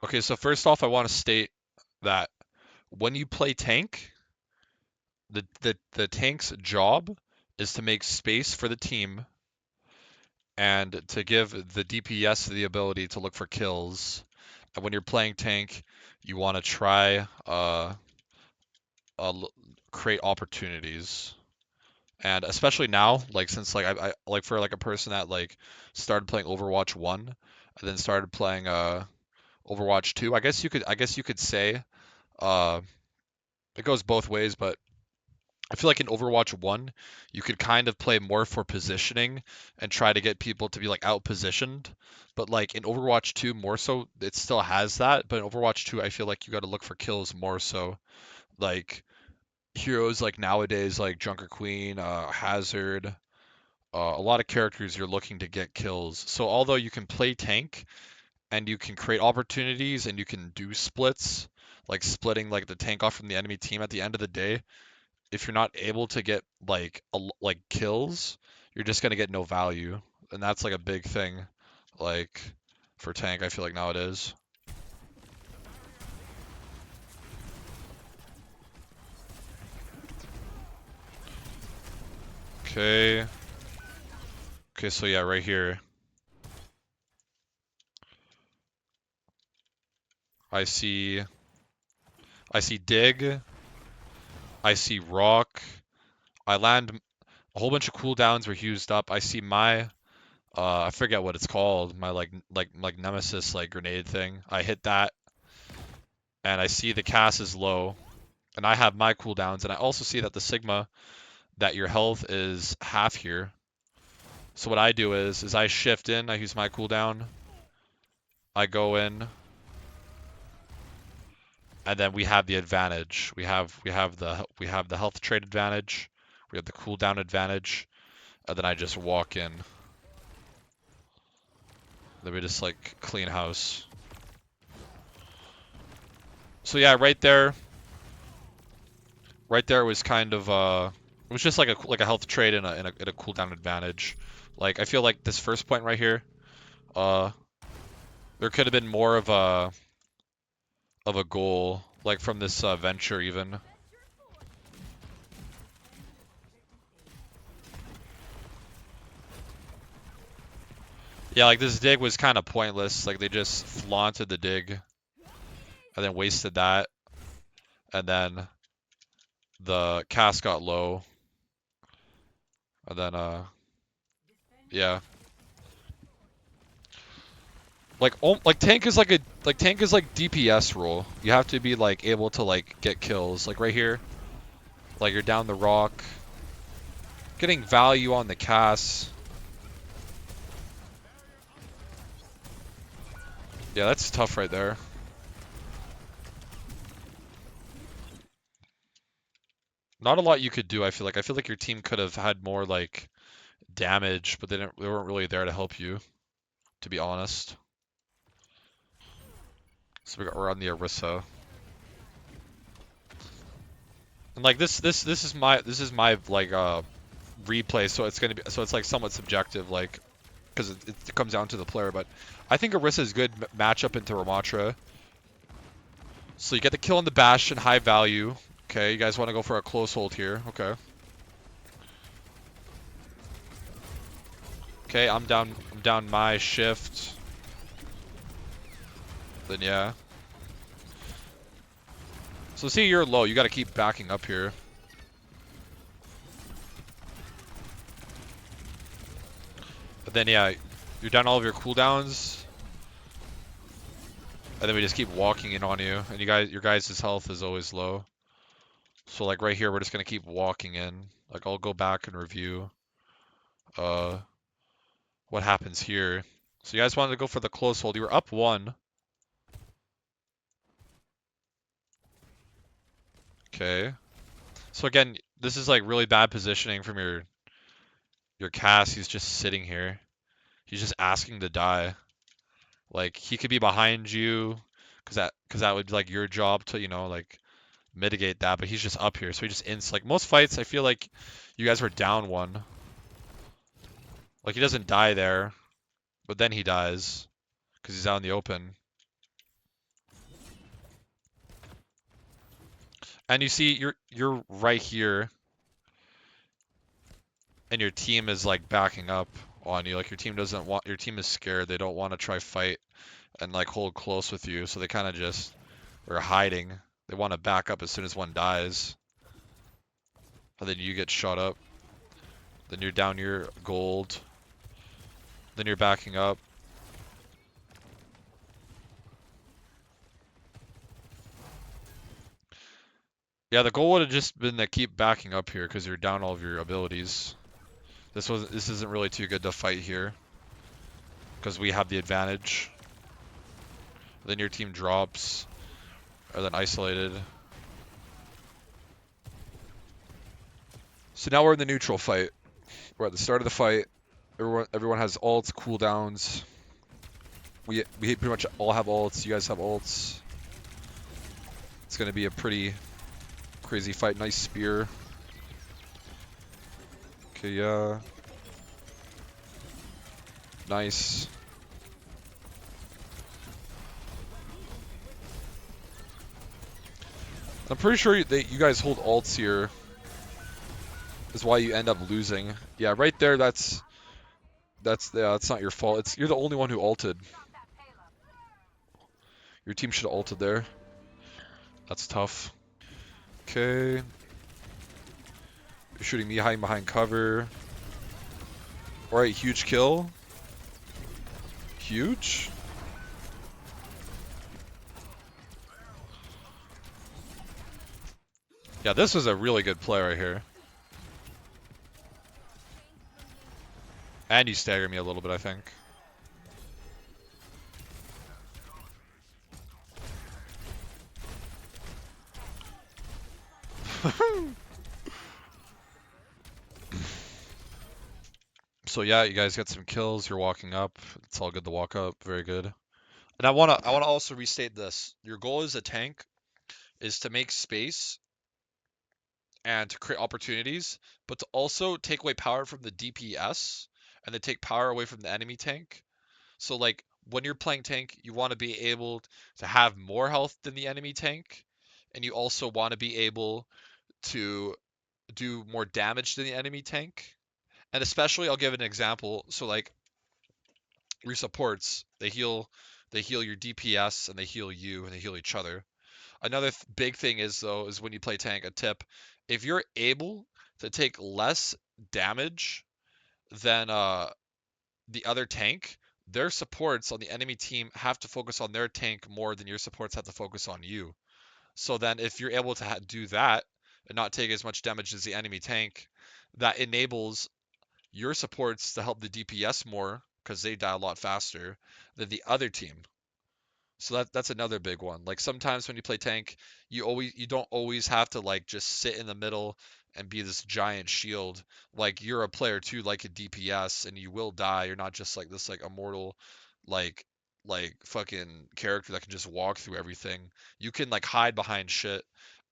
Okay, so first off, I want to state that when you play tank, the tank's job is to make space for the team and to give the DPS the ability to look for kills. And when you're playing tank, you want to try uh, create opportunities. And especially now, like since like I like for like a person that like started playing Overwatch 1 and then started playing Overwatch 2, I guess you could say uh it goes both ways, but I feel like in Overwatch 1, you could kind of play more for positioning and try to get people to be like out positioned. But like in Overwatch 2 more so, it still has that, but in Overwatch 2 I feel like you got to look for kills more so. Like heroes like nowadays like Junker Queen, Hazard, a lot of characters you're looking to get kills. So although you can play tank and you can create opportunities and you can do splits, like splitting like the tank off from the enemy team at the end of the day, if you're not able to get like kills, you're just gonna get no value, and that's like a big thing, like for tank. I feel like nowadays. Okay. Okay, so yeah, right here, I see, I see dig, I see rock. I land a whole bunch of cooldowns were used up. I see my, I forget what it's called, my like nemesis like grenade thing. I hit that, and I see the cast is low, and I have my cooldowns, and I also see that the Sigma that your health is half here. So what I do is I shift in, I use my cooldown, I go in, and then we have the advantage. We have the health trade advantage, we have the cooldown advantage, and then I just walk in. Then we just like clean house. So yeah, right there was kind of it was just like a health trade and a cooldown advantage. Like I feel like this first point right here, uh, there could have been more of a goal, like from this venture even. Yeah, like this dig was kind of pointless. Like they just flaunted the dig and then wasted that, and then the cast got low, and then yeah, like tank is like DPS role. You have to be like able to like get kills. Like right here, like you're down the rock, getting value on the cast. Yeah, that's tough right there. Not a lot you could do. I feel like your team could have had more like damage, but they weren't really there to help you, to be honest. So we're on the Orisa. And like this is my like replay, so it's like somewhat subjective, like because it comes down to the player. But I think Orisa is good matchup into Ramatra. So you get the kill on the Bastion, high value. Okay, you guys want to go for a close hold here. Okay. Okay, I'm down my shift. Then yeah. So see you're low, you gotta keep backing up here. But then yeah, you're down all of your cooldowns. And then we just keep walking in on you. And your guys' health is always low. So like right here, we're just gonna keep walking in. Like I'll go back and review uh what happens here. So you guys wanted to go for the close hold. You were up one. Okay. So again, this is like really bad positioning from your cast. He's just sitting here. He's just asking to die. Like he could be behind you, cause that would be like your job to like mitigate that. But he's just up here, so he just ints. Like most fights, I feel like you guys were down one. Like he doesn't die there, but then he dies because he's out in the open. And you see, you're right here, and your team is like backing up on you. Like your team doesn't want, your team is scared. They don't want to try fight and like hold close with you, so they kind of just are hiding. They want to back up as soon as one dies, and then you get shot up. Then you're down your gold. Then you're backing up. Yeah, the goal would have just been to keep backing up here because you're down all of your abilities. This isn't really too good to fight here because we have the advantage. Then your team drops, or then isolated. So now we're in the neutral fight. We're at the start of the fight. Everyone has ults, cooldowns. We pretty much all have ults. You guys have ults. It's gonna be a pretty crazy fight. Nice spear. Okay, yeah. Nice. I'm pretty sure that you guys hold ults here. Is why you end up losing. Yeah, right there. That's not your fault. You're the only one who ulted. Your team should have ulted there. That's tough. Okay. You're shooting me hiding behind cover. Alright, huge kill. Huge. Yeah, this was a really good play right here. And you staggered me a little bit, I think. So yeah, you guys get some kills. You're walking up. It's all good to walk up. Very good. And I wanna also restate this. Your goal as a tank is to make space and to create opportunities, but to also take away power from the DPS and to take power away from the enemy tank. So like when you're playing tank, you want to be able to have more health than the enemy tank, and you also want to be able to do more damage than the enemy tank. And especially, I'll give an example. So like your supports, they heal your DPS and they heal you and they heal each other. Another big thing is though is when you play tank, a tip, if you're able to take less damage than the other tank, their supports on the enemy team have to focus on their tank more than your supports have to focus on you. So then if you're able to do that and not take as much damage as the enemy tank, that enables your supports to help the DPS more because they die a lot faster than the other team. So that's another big one. Like sometimes when you play tank, you don't always have to like just sit in the middle and be this giant shield. Like you're a player too, like a DPS, and you will die. You're not just like this like immortal, like fucking character that can just walk through everything. You can like hide behind shit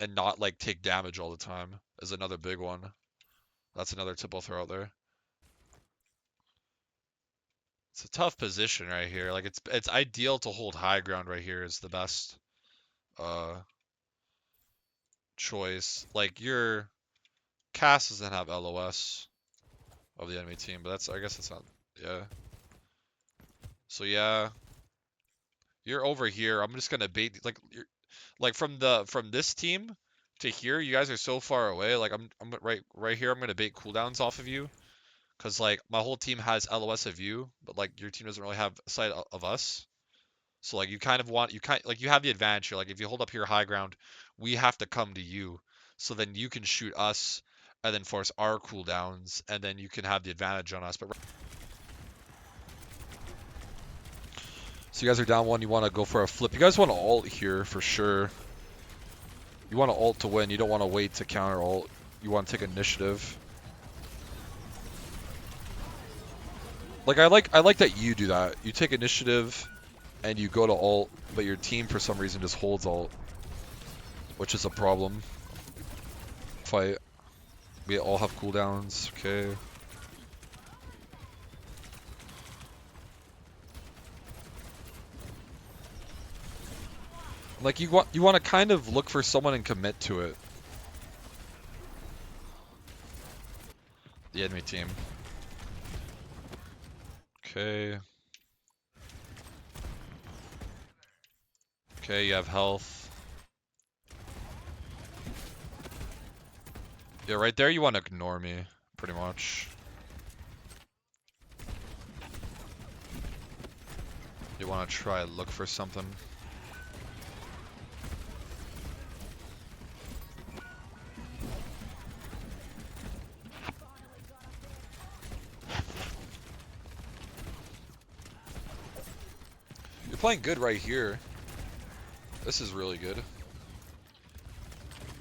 and not like take damage all the time. Is another big one. That's another tip I'll throw out there. It's a tough position right here. Like it's ideal to hold high ground right here is the best uh choice. Like your Cass doesn't have LOS of the enemy team, but I guess that's not, yeah. So yeah, you're over here. I'm just gonna bait like you're like from this team to here. You guys are so far away. Like I'm right here. I'm gonna bait cooldowns off of you because like my whole team has LOS of you, but like your team doesn't really have sight of us. So like you kind of want you have the advantage here. Like if you hold up here high ground, we have to come to you. So then you can shoot us and then force our cooldowns and then you can have the advantage on us. But so you guys are down one, you want to go for a flip. You guys want to ult here for sure. You want to ult to win. You don't want to wait to counter ult. You want to take initiative. Like I like that you do that. You take initiative and you go to ult, but your team for some reason just holds ult, which is a problem. Fight. We all have cooldowns. Okay. Like you want to kind of look for someone and commit to it. The enemy team. Okay. Okay, you have health. Yeah, right there you want to ignore me, pretty much. You want to try look for something. You're playing good right here. This is really good.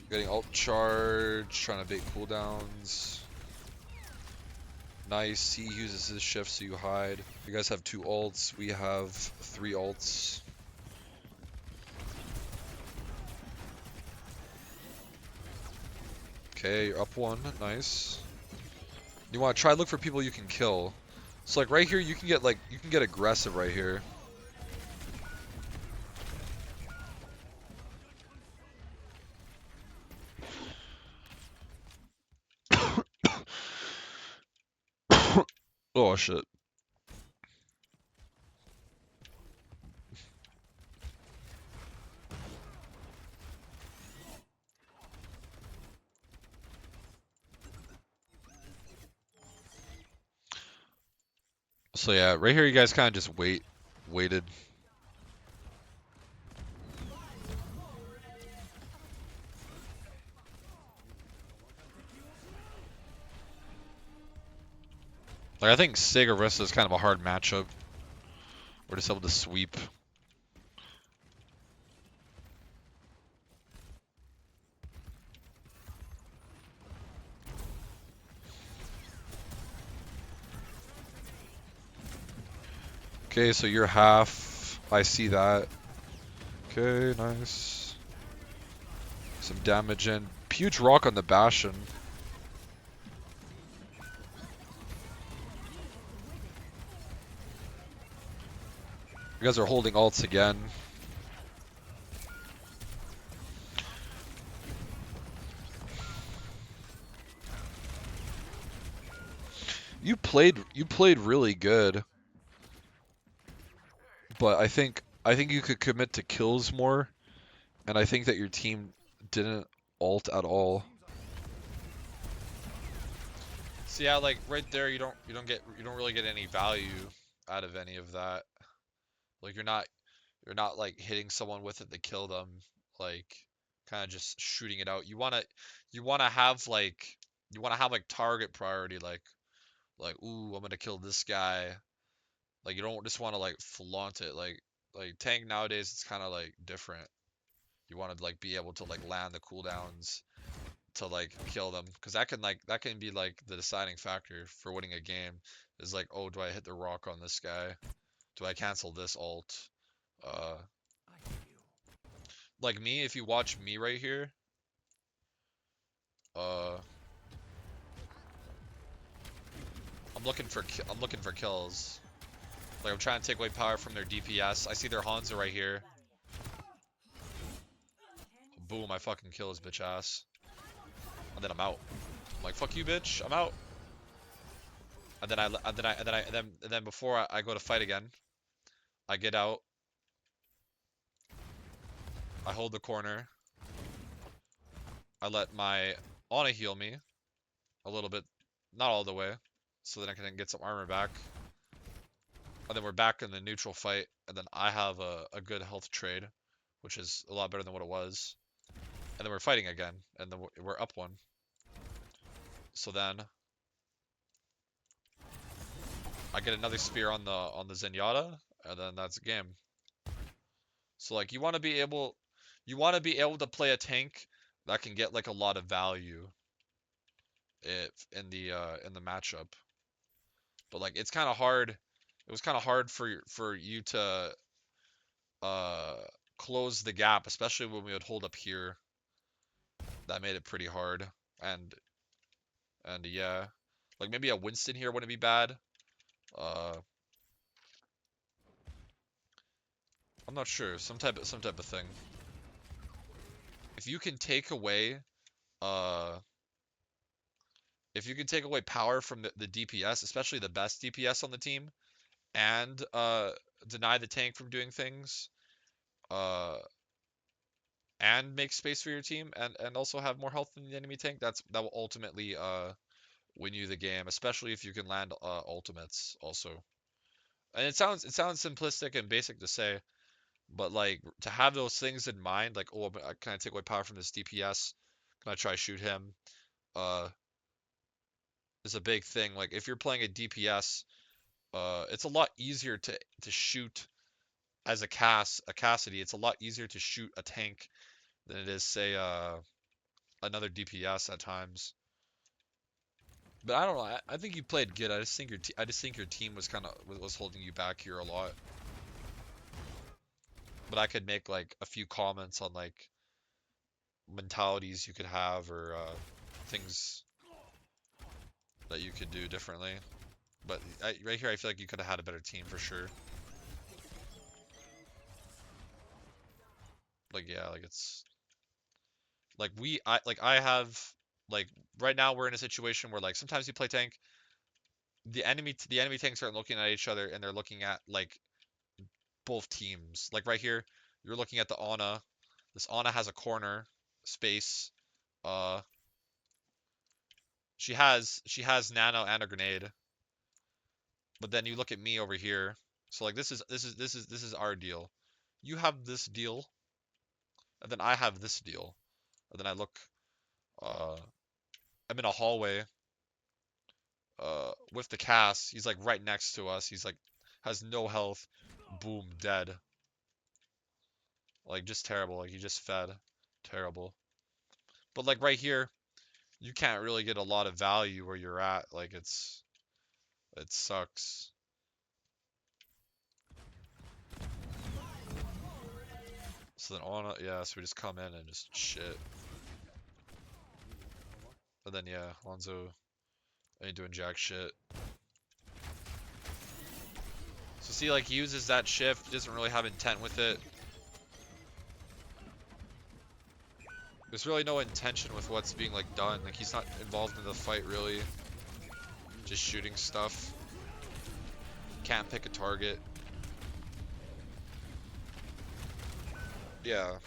Getting ult charge, trying to bait cooldowns. Nice, he uses his shift so you hide. You guys have 2 ults, we have 3 ults. Okay, you're up 1, nice. You want to try look for people you can kill. So like right here you can get aggressive right here. Oh shit. So yeah, right here you guys kind of just waited. Like I think Sigarissa is kind of a hard matchup. We're just able to sweep. Okay, so you're half. I see that. Okay, nice. Some damage in. Huge rock on the Bastion. You guys are holding ults again. You played really good, but I think you could commit to kills more, and I think that your team didn't ult at all. So yeah, like right there, you don't really get any value out of any of that. Like you're not like hitting someone with it to kill them, like kind of just shooting it out. You wanna have like target priority, like ooh, I'm gonna kill this guy. Like you don't just want to like flaunt it. Like tank nowadays, it's kind of like different. You want to like be able to like land the cooldowns to like kill them, because that can be like the deciding factor for winning a game. Is like, oh, do I hit the rock on this guy? Do I cancel this ult? Uh, like me, if you watch me right here, uh, I'm looking for kills. Like I'm trying to take away power from their DPS. I see their Hanzo right here. Boom! I fucking kill his bitch ass, and then I'm out. I'm like, fuck you, bitch. I'm out. And then before I go to fight again, I get out. I hold the corner. I let my Ana heal me a little bit, not all the way, so that I can get some armor back. And then we're back in the neutral fight, and then I have a good health trade, which is a lot better than what it was. And then we're fighting again, and then we're up 1. So then I get another spear on the Zenyatta, and then that's a game. So like you want to be able to play a tank that can get like a lot of value if in the matchup. But like it's kind of hard. It was kind of hard for you to uh close the gap, especially when we would hold up here. That made it pretty hard. And yeah, like maybe a Winston here wouldn't be bad. Uh, I'm not sure. Some type of thing. if you can take away uh if you can take away power from the DPS, especially the best DPS on the team, and deny the tank from doing things, uh and make space for your team, and also have more health than the enemy tank, that will ultimately win you the game, especially if you can land ultimates also. And it sounds simplistic and basic to say, but like to have those things in mind, like, oh, can I take away power from this DPS? Can I try shoot him? Uh, is a big thing. Like if you're playing a DPS, it's a lot easier to shoot as a Cassidy. It's a lot easier to shoot a tank than it is, say, another DPS at times. But I don't know. I think you played good. I just think your team was kind of was holding you back here a lot. But I could make like a few comments on like mentalities you could have, or things that you could do differently. But right here, I feel like you could have had a better team for sure. Like yeah, like it's like I have like right now we're in a situation where like sometimes you play tank, the enemy tanks aren't looking at each other and they're looking at like both teams. Like right here, you're looking at the Ana. This Ana has a corner space. Uh, she has nano and a grenade. But then you look at me over here. So like this is our deal. You have this deal, and then I have this deal. And then I look. Uh, I'm in a hallway. With the cast, he's like right next to us. He's like has no health. Boom, dead. Like just terrible. Like he just fed. Terrible. But like right here, you can't really get a lot of value where you're at. Like it sucks. So then on yeah, so we just come in and just shit. And then yeah, Lonzo ain't doing jack shit. So see, like he uses that shift, he doesn't really have intent with it. There's really no intention with what's being like done. Like he's not involved in the fight really. Just shooting stuff. Can't pick a target. Yeah.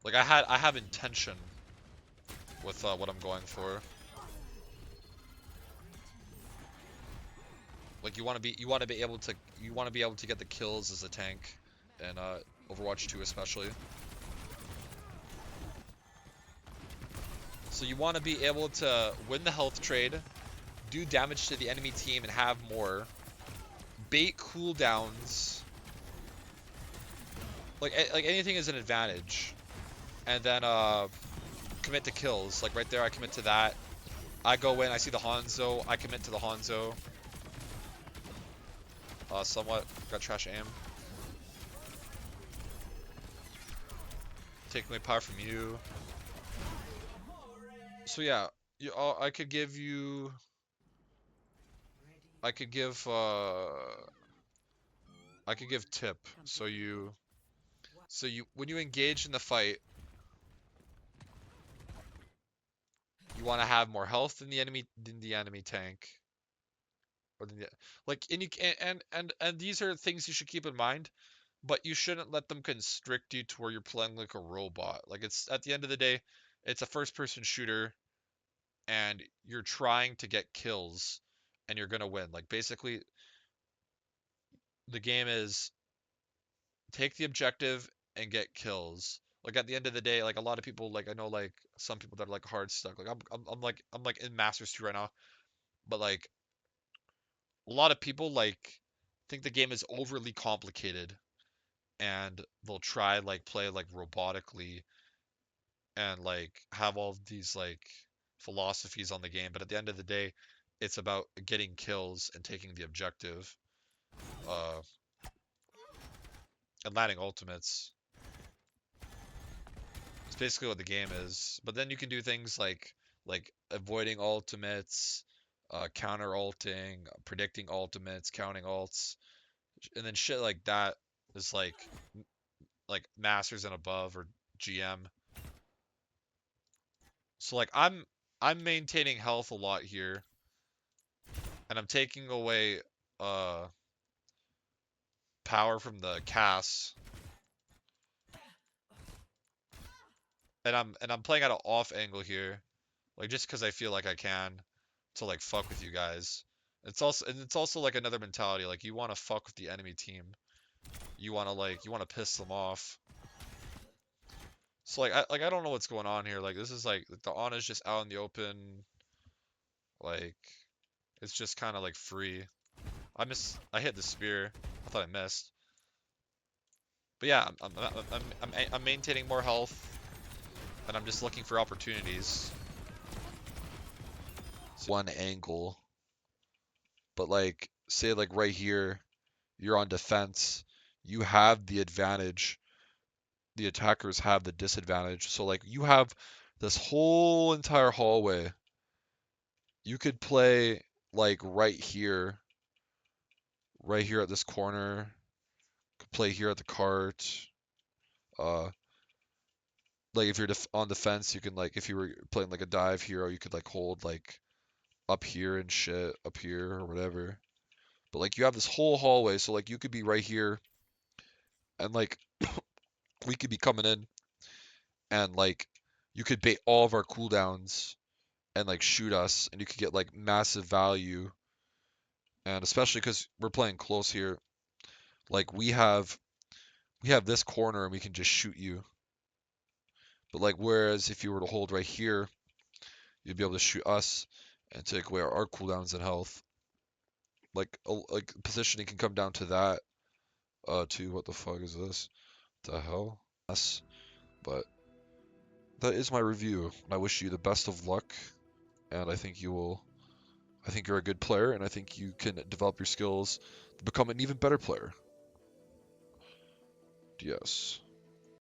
Like I have intention with what I'm going for. Like you want to be able to get the kills as a tank, and Overwatch 2 especially. So you want to be able to win the health trade, do damage to the enemy team and have more, bait cooldowns. Like anything is an advantage, and then commit to kills. Like right there, I commit to that. I go in, I see the Hanzo, I commit to the Hanzo. Somewhat got trash aim. Taking away power from you. So yeah, I could give you. I could give. I could give tip. So you when you engage in the fight, you want to have more health than the enemy tank. Or than the, like and you and these are things you should keep in mind, but you shouldn't let them constrict you to where you're playing like a robot. Like it's at the end of the day, it's a first person shooter and you're trying to get kills and you're gonna win. Like basically the game is take the objective and get kills. Like at the end of the day, like a lot of people, like I know like some people that are like hard stuck. Like I'm like in Masters 2 right now, but like a lot of people like think the game is overly complicated and they'll try like play like robotically and like have all these like philosophies on the game, but at the end of the day, it's about getting kills and taking the objective, uh, and landing ultimates. It's basically what the game is. But then you can do things like avoiding ultimates, counter ulting, predicting ultimates, counting ults, and then shit like that is like masters and above, or GM. So like I'm maintaining health a lot here, and I'm taking away uh power from the casts, and I'm playing at an off angle here, like just because I feel like I can to like fuck with you guys. It's also like another mentality, like you want to fuck with the enemy team. You want to piss them off. So I don't know what's going on here. Like this is like the Ana's just out in the open. Like it's just kind of like free. I hit the spear. I thought I missed. But yeah, I'm maintaining more health, and I'm just looking for opportunities. One angle, but like say like right here, you're on defense. You have the advantage. The attackers have the disadvantage. So like you have this whole entire hallway. You could play like right here at this corner. Could play here at the cart. Uh, like if you're on defense, you can like if you were playing like a dive hero, you could like hold like up here and shit, up here or whatever. But like you have this whole hallway, so like you could be right here, and like we could be coming in, and like you could bait all of our cooldowns and like shoot us, and you could get like massive value. And especially because we're playing close here, like we have this corner and we can just shoot you. But like whereas if you were to hold right here, you'd be able to shoot us and take away our cooldowns and health. Like positioning can come down to that. To what the fuck is this? The hell? Yes. But that is my review. I wish you the best of luck, and I think you will. I think you're a good player, and I think you can develop your skills to become an even better player. Yes.